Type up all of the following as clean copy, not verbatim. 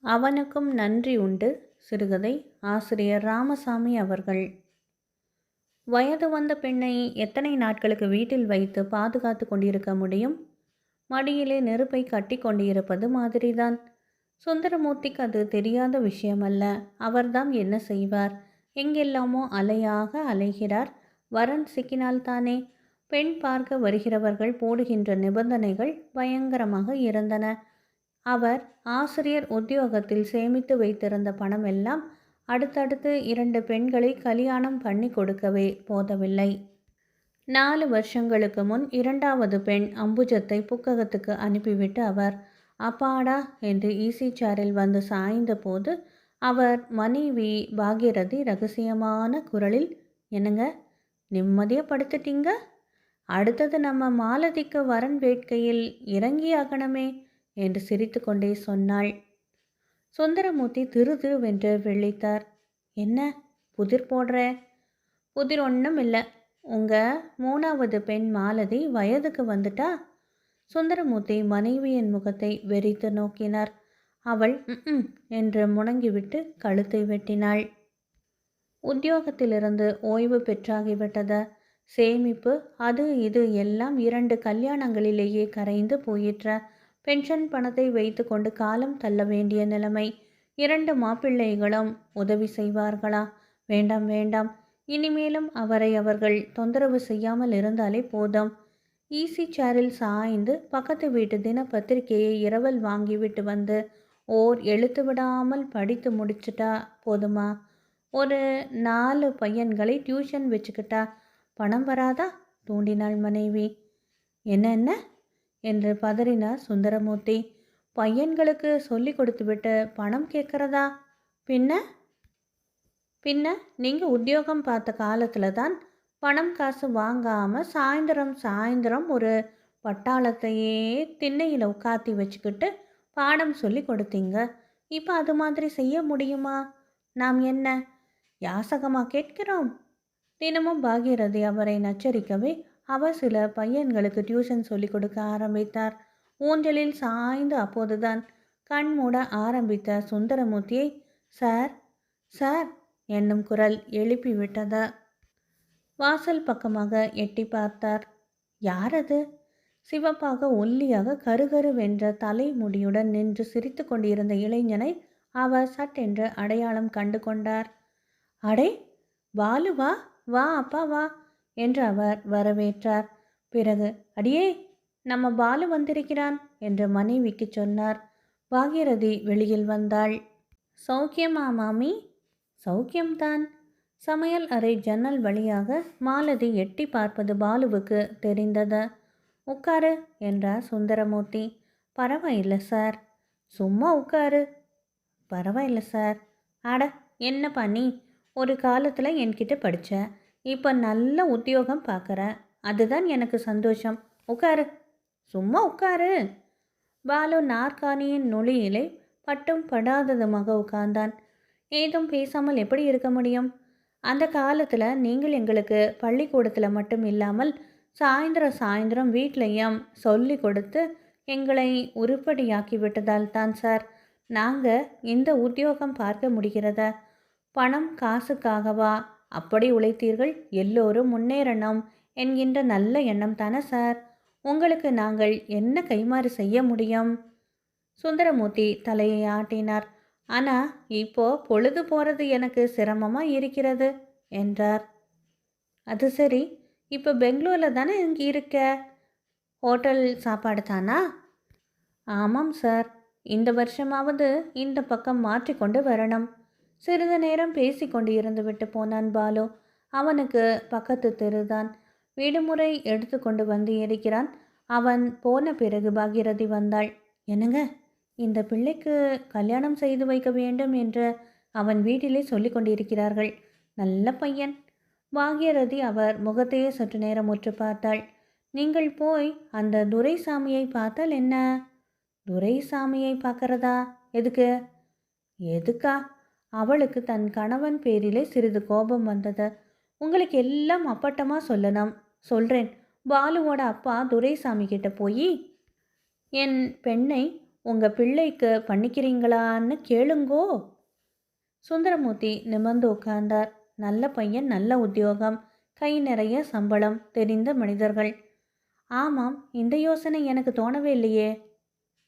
அவனுக்கும் நன்றி உண்டு. சிறுகதை ஆசிரியர் ராமசாமி அவர்கள். வயது வந்த பெண்ணை எத்தனை நாட்களுக்கு வீட்டில் வைத்து பாதுகாத்து கொண்டிருக்க முடியும்? மடியிலே நெருப்பை கட்டி கொண்டிருப்பது மாதிரிதான். சுந்தரமூர்த்திக்கு அது தெரியாத விஷயமல்ல. அவர்தான் என்ன செய்வார்? எங்கெல்லாமோ அலையாக அலைகிறார். வரன் சிக்கினால்தானே. பெண் பார்க்க வருகிறவர்கள் போடுகின்ற நிபந்தனைகள் பயங்கரமாக இருந்தன. அவர் ஆசிரியர் உத்தியோகத்தில் சேமித்து வைத்திருந்த பணம் எல்லாம் அடுத்தடுத்து 2 பெண்களை கல்யாணம் பண்ணி கொடுக்கவே போதவில்லை. 4 வருஷங்களுக்கு முன் 2வது பெண் அம்புஜத்தை புக்ககத்துக்கு அனுப்பிவிட்டு அவர் அப்பாடா என்று ஈசி சேரில் வந்து சாய்ந்த போது அவர் மனைவி பாகியரதி ரகசியமான குரலில், என்னங்க நிம்மதியாக படுத்துட்டீங்க? அடுத்தது நம்ம மாலதிக்கு வரன் வேட்கையில் இறங்கியாகணுமே என்று சிரித்து கொண்டே சொன்னாள். சுந்தரமூர்த்தி திரு திருவென்று விழித்தார். என்ன புதிர் போடுற? புதிர் ஒன்றும் இல்லை. உங்கள் 3வது பெண் மாலதி வயதுக்கு வந்துட்டா? சுந்தரமூர்த்தி மனைவியின் முகத்தை வெறித்து நோக்கினார். அவள் என்று முணங்கிவிட்டு கழுத்தை வெட்டினாள். உத்தியோகத்திலிருந்து ஓய்வு பெற்றாகிவிட்டது. சேமிப்பு அது இது எல்லாம் 2 கல்யாணங்களிலேயே கரைந்து போயிற்ற. பென்ஷன் பணத்தை வைத்து கொண்டு காலம் தள்ள வேண்டிய நிலைமை. 2 மாப்பிள்ளைகளும் உதவி செய்வார்களா? வேண்டாம் வேண்டாம். இனிமேலும் அவரை அவர்கள் தொந்தரவு செய்யாமல் இருந்தாலே போதும். ஈசி சேரில் சாய்ந்து பக்கத்து வீட்டு தினப்பத்திரிகையை இரவல் வாங்கிவிட்டு வந்து ஓர் எழுத்து விடாமல் படித்து முடிச்சிட்டா போதுமா? ஒரு 4 பையன்களை டியூஷன் வச்சுக்கிட்டா பணம் வராதா? தூண்டினாள் மனைவி. என்ன என்று பதறினார் சுந்தரமூர்த்தி. பையன்களுக்கு சொல்லி கொடுத்துவிட்டு பணம் கேட்குறதா? பின்ன பின்ன நீங்கள் உத்தியோகம் பார்த்த காலத்தில் தான் பணம் காசு வாங்காமல் சாயந்தரம் ஒரு பட்டாளத்தையே திண்ணையில் உட்காத்தி வச்சுக்கிட்டு பாடம் சொல்லி கொடுத்தீங்க. இப்போ அது மாதிரி செய்ய முடியுமா? நாம் என்ன யாசகமாக கேட்கிறோம்? தினமும் பாகியரதி அவரை நச்சரிக்கவே அவர் சில பையன்களுக்கு டியூஷன் சொல்லி கொடுக்க ஆரம்பித்தார். ஊஞ்சலில் சாய்ந்து அப்போதுதான் கண் மூட ஆரம்பித்த சுந்தரமூர்த்தியை சார் சார் என்னும் குரல் எழுப்பிவிட்டது. வாசல் பக்கமாக எட்டி பார்த்தார். யார் அது? சிவப்பாக ஒல்லியாக கருகருவென்ற தலைமுடியுடன் நின்று சிரித்து கொண்டிருந்த இளைஞனை அவர் சட்டென்று அடையாளம் கண்டு கொண்டார். அடே பாலுவா, வா அப்பா வா என்று அவர் வரவேற்றார். பிறகு அடியே நம்ம பாலு வந்திருக்கிறான் என்று மனைவிக்கு சொன்னார். பாகியரதி வெளியில் வந்தாள். சௌக்கியமா மாமி? சௌக்கியம்தான். சமையல் அறை ஜன்னல் வழியாக மாலதி எட்டி பார்ப்பது பாலுவுக்கு தெரிந்தது. உட்காரு என்றார் சுந்தரமூர்த்தி. பரவாயில்லை சார். சும்மா உட்காரு. பரவாயில்லை சார். அட என்ன பண்ணி, ஒரு காலத்தில் என்கிட்ட படித்த, இப்போ நல்ல உத்தியோகம் பார்க்குற, அதுதான் எனக்கு சந்தோஷம். உட்காரு, சும்மா உட்காரு. பாலு நாற்காலியின் நுழியிலே பட்டும் படாததுமாக உட்கார்ந்தான். ஏதும் பேசாமல் எப்படி இருக்க முடியும்? அந்த காலத்தில் நீங்கள் எங்களுக்கு பள்ளிக்கூடத்தில் மட்டும் இல்லாமல் சாயந்தரம் வீட்லையும் சொல்லி கொடுத்து எங்களை உருப்படியாக்கி விட்டதால் தான் சார் நாங்கள் இந்த உத்தியோகம் பார்க்க முடிகிறத. பணம் காசுக்காகவா அப்படி உழைத்தீர்கள்? எல்லோரும் முன்னேறணும் என்கின்ற நல்ல எண்ணம் தானே சார். உங்களுக்கு நாங்கள் என்ன கைமாறு செய்ய முடியும்? சுந்தரமூர்த்தி தலையை ஆட்டினார். ஆனால் இப்போ பொழுது போகிறது எனக்கு சிரமமாக இருக்கிறது என்றார். அது சரி, இப்போ பெங்களூரில் தானே இங்கே இருக்க? ஹோட்டல் சாப்பாடு தானா? ஆமாம் சார். இந்த வருஷமாவது இந்த பக்கம் மாற்றிக்கொண்டு வரணும். சிறிது நேரம் பேசி கொண்டு இருந்து விட்டு போனான் பாலு. அவனுக்கு பக்கத்து தெருதான். விடுமுறை எடுத்து கொண்டு வந்து இருக்கிறான். அவன் போன பிறகு பாகியரதி வந்தாள். என்னங்க, இந்த பிள்ளைக்கு கல்யாணம் செய்து வைக்க வேண்டும் என்று அவன் வீட்டிலே சொல்லி கொண்டிருக்கிறார்கள். நல்ல பையன். பாகியரதி அவர் முகத்தையே சற்று நேரம் உற்று பார்த்தாள். நீங்கள் போய் அந்த துரைசாமியை பார்த்தால் என்ன? துரைசாமியை பார்க்கறதா? எதுக்கு? எதுக்கா? அவளுக்கு தன் கணவன் பேரிலே சிறிது கோபம் வந்தது. உங்களுக்கு எல்லாம் அப்பட்டமாக சொல்லணும். சொல்கிறேன். பாலுவோட அப்பா துரைசாமி கிட்ட போய் என் பெண்ணை உங்கள் பிள்ளைக்கு பண்ணிக்கிறீங்களான்னு கேளுங்கோ. சுந்தரமூர்த்தி நிமிர்ந்து உட்கார்ந்தார். நல்ல பையன், நல்ல உத்தியோகம், கை நிறைய சம்பளம், தெரிந்த மனிதர்கள். ஆமாம், இந்த யோசனை எனக்கு தோணவே இல்லையே.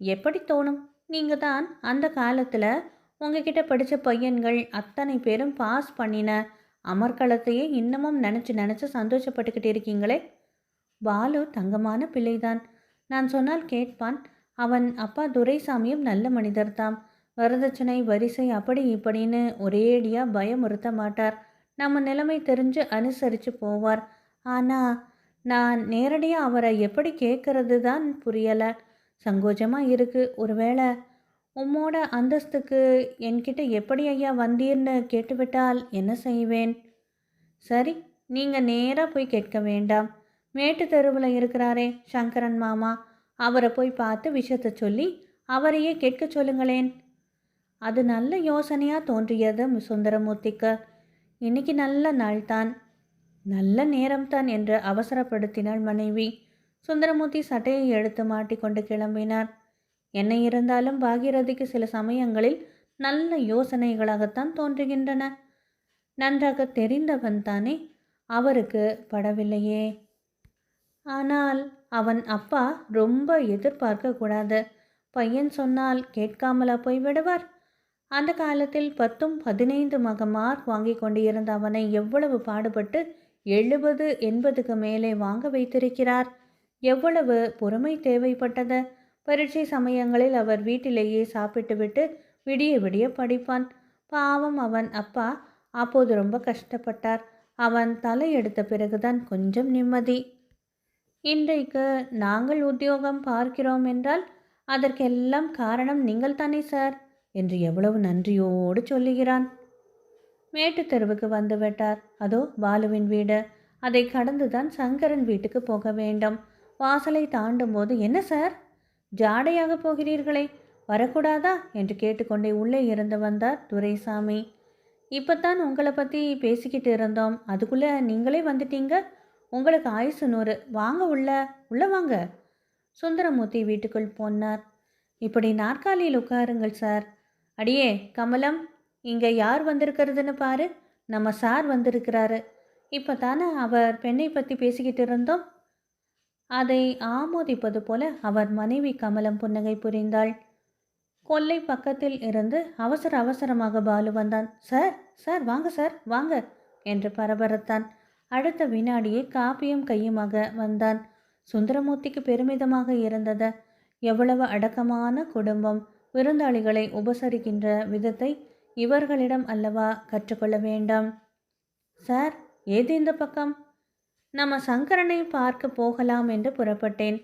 எப்படி தோணும்? நீங்கள் தான் அந்த காலத்தில் உங்ககிட்ட படித்த பையன்கள் அத்தனை பேரும் பாஸ் பண்ணின அமர்க்களத்தையே இன்னமும் நினச்சி நினச்சி சந்தோஷப்பட்டுக்கிட்டு இருக்கீங்களே. பாலு தங்கமான பிள்ளைதான். நான் சொன்னால் கேட்பான். அவன் அப்பா துரைசாமியும் நல்ல மனிதர்தாம். வரதட்சணை வரிசை அப்படி இப்படின்னு ஒரேடியாக பயமுறுத்த மாட்டார். நம்ம நிலைமை தெரிஞ்சு அனுசரித்து போவார். ஆனால் நான் நேரடியாக அவரை எப்படி கேட்கறது தான் புரியலை. சங்கோஜமாக இருக்குது. ஒருவேளை உம்மோட அந்தஸ்துக்கு என்கிட்ட எப்படி ஐயா வந்தீர்னு கேட்டுவிட்டால் என்ன செய்வேன்? சரி, நீங்கள் நேராக போய் கேட்க வேண்டாம். மேட்டு தெருவில் இருக்கிறாரே சங்கரன் மாமா, அவரை போய் பார்த்து விஷயத்தை சொல்லி அவரையே கேட்க சொல்லுங்களேன். அது நல்ல யோசனையாக தோன்றியது சுந்தரமூர்த்திக்கு. இன்னைக்கு நல்ல நாள்தான், நல்ல நேரம்தான் என்று அவசரப்படுத்தினாள் மனைவி. சுந்தரமூர்த்தி சட்டையை எடுத்து மாட்டிக்கொண்டு கிளம்பினார். என்ன இருந்தாலும் பாகீரதிக்கு சில சமயங்களில் நல்ல யோசனைகளாகத்தான் தோன்றுகின்றன. நன்றாக தெரிந்தவன் தானே, அவருக்கு படவில்லையே. ஆனால் அவன் அப்பா ரொம்ப எதிர்பார்க்க கூடாது. பையன் சொன்னால் கேட்காமலா போய்விடுவார்? அந்த காலத்தில் 10, 15 மார்க் வாங்கி கொண்டு இருந்த அவனை எவ்வளவு பாடுபட்டு 70, 80க்கு மேலே வாங்க வைத்திருக்கிறார். எவ்வளவு பொறுமை தேவைப்பட்டது. பரீட்சை சமயங்களில் அவர் வீட்டிலேயே சாப்பிட்டுவிட்டு விடிய விடிய படிப்பான். பாவம் அவன் அப்பா அப்போது ரொம்ப கஷ்டப்பட்டார். அவன் தலையெடுத்த பிறகுதான் கொஞ்சம் நிம்மதி. இன்றைக்கு நாங்கள் உத்தியோகம் பார்க்கிறோம் என்றால் அதற்கெல்லாம் காரணம் நீங்கள் தானே சார் என்று எவ்வளவு நன்றியோடு சொல்லுகிறான். மேட்டு தெருவுக்கு வந்து விட்டார். அதோ பாலுவின் வீடு. அதை கடந்துதான் சங்கரன் வீட்டுக்கு போக வேண்டும். வாசலை தாண்டும் போது, என்ன சார் ஜாடையாக போகிறீர்களே, வரக்கூடாதா என்று கேட்டுக்கொண்டே உள்ளே இருந்து வந்தார் துரைசாமி. இப்போத்தான் உங்களை பற்றி பேசிக்கிட்டு இருந்தோம், அதுக்குள்ளே நீங்களே வந்துட்டீங்க. உங்களுக்கு ஆயுசு 100. வாங்க உள்ள வாங்க. சுந்தரமூர்த்தி வீட்டுக்குள் போனார். இப்படி நாற்காலியில் உட்காருங்கள் சார். அடியே கமலம், இங்கே யார் வந்திருக்கிறதுன்னு பாரு. நம்ம சார் வந்திருக்கிறாரு. இப்போ தானே அவர் பெண்ணை பற்றி பேசிக்கிட்டு இருந்தோம். அதை ஆமோதிப்பது போல அவர் மனைவி கமலம் புன்னகை புரிந்தாள். கொல்லை பக்கத்தில் இருந்து அவசர அவசரமாக பாலு வந்தான். சார் சார் வாங்க சார் வாங்க என்று பரபரத்தான். அடுத்த வினாடியே காப்பியும் கையுமாக வந்தான். சுந்தரமூர்த்திக்கு பெருமிதமாக இருந்தது. எவ்வளவு அடக்கமான குடும்பம். விருந்தாளிகளை உபசரிக்கின்ற விதத்தை இவர்களிடம் அல்லவா கற்றுக்கொள்ள வேண்டாம். சார், ஏது இந்த பக்கம்? நம்ம சங்கரனை பார்க்க போகலாம் என்று புறப்பட்டேன்.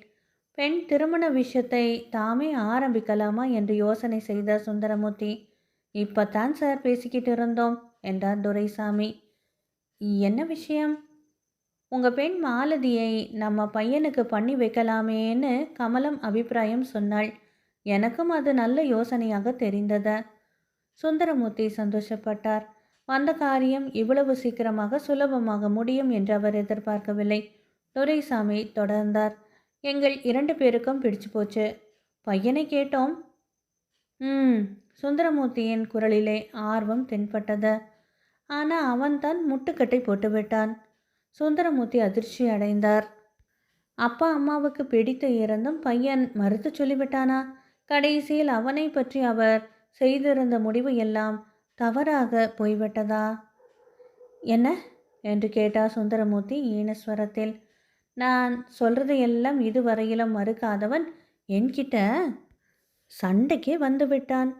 பெண் திருமண விஷயத்தை தாமே ஆரம்பிக்கலாமா என்று யோசனை செய்த சுந்தரமூர்த்தி. இப்போத்தான் சார் பேசிக்கிட்டு இருந்தோம் என்றார் துரைசாமி. என்ன விஷயம்? உங்கள் பெண் மாலதியை நம்ம பையனுக்கு பண்ணி வைக்கலாமேன்னு கமலம் அபிப்பிராயம் சொன்னாள். எனக்கும் அது நல்ல யோசனையாக தெரிந்தது. சுந்தரமூர்த்தி சந்தோஷப்பட்டார். வந்த காரியம் இவ்வளவு சீக்கிரமாக சுலபமாக முடியும் என்று அவர் எதிர்பார்க்கவில்லை. துரைசாமி தொடர்ந்தார். எங்கள் 2 பேருக்கும் பிடிச்சு போச்சு. பையனை கேட்டோம். சுந்தரமூர்த்தியின் குரலிலே ஆர்வம் தென்பட்டது. ஆனால் அவன்தான் முட்டுக்கட்டை போட்டுவிட்டான். சுந்தரமூர்த்தி அதிர்ச்சி அடைந்தார். அப்பா அம்மாவுக்கு பிடித்து இருந்தும் பையன் மறுத்து சொல்லிவிட்டானா? கடைசியில் அவனை பற்றி அவர் செய்திருந்த முடிவு எல்லாம் தவறாக போய்விட்டதா? என்ன என்று கேட்டார் சுந்தரமூர்த்தி ஈனஸ்வரத்தில். நான் சொல்கிறது எல்லாம் இதுவரையிலும் மறுக்காதவன் என்கிட்ட சண்டைக்கே வந்து விட்டான்.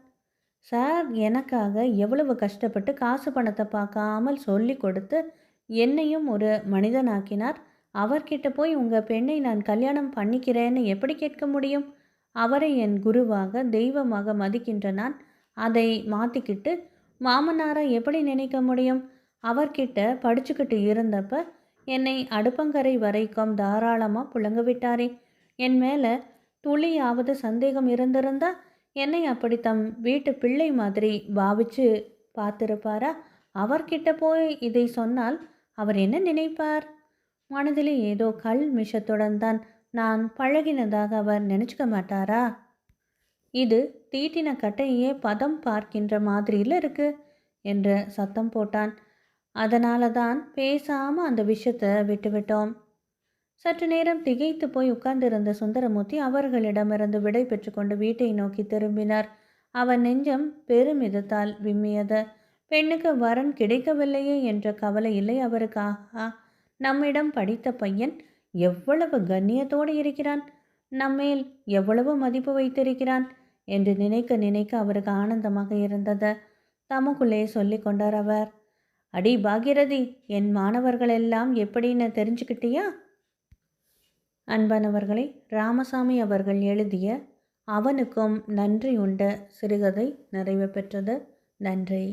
சார் எனக்காக எவ்வளவு கஷ்டப்பட்டு காசு பணத்தை பார்க்காமல் சொல்லி கொடுத்து என்னையும் ஒரு மனிதனாக்கினார். அவர்கிட்ட போய் உங்கள் பெண்ணை நான் கல்யாணம் பண்ணிக்கிறேன்னு எப்படி கேட்க முடியும்? அவரை என் குருவாக தெய்வமாக மதிக்கின்ற நான் அதை மாற்றிக்கிட்டு மாமனாரை எப்படி நினைக்க முடியும்? அவர்கிட்ட படிச்சுக்கிட்டு இருந்தப்ப என்னை அடுப்பங்கரை வரைக்கும் தாராளமாக புழங்க விட்டாரே. என் மேலே துளியாவது சந்தேகம் இருந்திருந்தா என்னை அப்படி தம் வீட்டு பிள்ளை மாதிரி பாவிச்சு பார்த்துருப்பாரா? அவர்கிட்ட போய் இதை சொன்னால் அவர் என்ன நினைப்பார்? மனதிலே ஏதோ கல் மிஷத்துடன் தான் நான் பழகினதாக அவர் நினச்சிக்க மாட்டாரா? இது தீட்டின கட்டையே பதம் பார்க்கின்ற மாதிரியில் இருக்கு என்று சத்தம் போட்டான். அதனால தான் பேசாமல் அந்த விஷயத்தை விட்டுவிட்டோம். சற்று நேரம் திகைத்து போய் உட்கார்ந்திருந்த சுந்தரமூர்த்தி அவர்களிடமிருந்து விடை பெற்று கொண்டு வீட்டை நோக்கி திரும்பினார். அவன் நெஞ்சம் பெருமிதத்தால் விம்மியது. பெண்ணுக்கு வரன் கிடைக்கவில்லையே என்ற கவலை இல்லை அவருக்காக. நம்மிடம் படித்த பையன் எவ்வளவு கண்ணியத்தோடு இருக்கிறான், நம்மேல் எவ்வளவு மதிப்பு வைத்திருக்கிறான் என்று நினைக்க நினைக்க அவருக்கு ஆனந்தமாக இருந்தது. தமக்குள்ளே சொல்லி கொண்டார் அவர். அடி பாகிரதி, என் மாணவர்கள் எல்லாம் எப்படின்னு தெரிஞ்சுக்கிட்டியா? அன்பானவர்களே, ராமசாமி அவர்கள் எழுதிய அவனுக்கும் நன்றி உண்டு சிறுகதை நிறைவு பெற்றது. நன்றி.